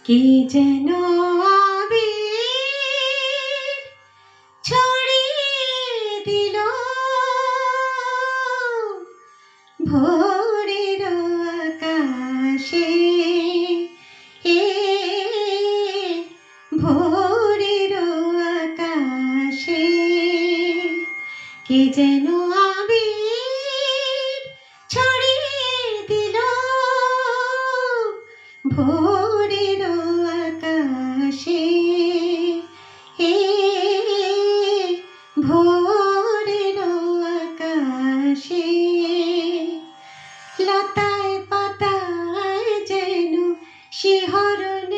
কি যেন আবির ছড়িয়ে দিল ভোরের আকাশে, ভোরের আকাশে। কি যেন আবির ছড়িয়ে দিল ভোরের আকাশে, ভোরের আকাশে। লতায় পাতায় যেন শিহরণ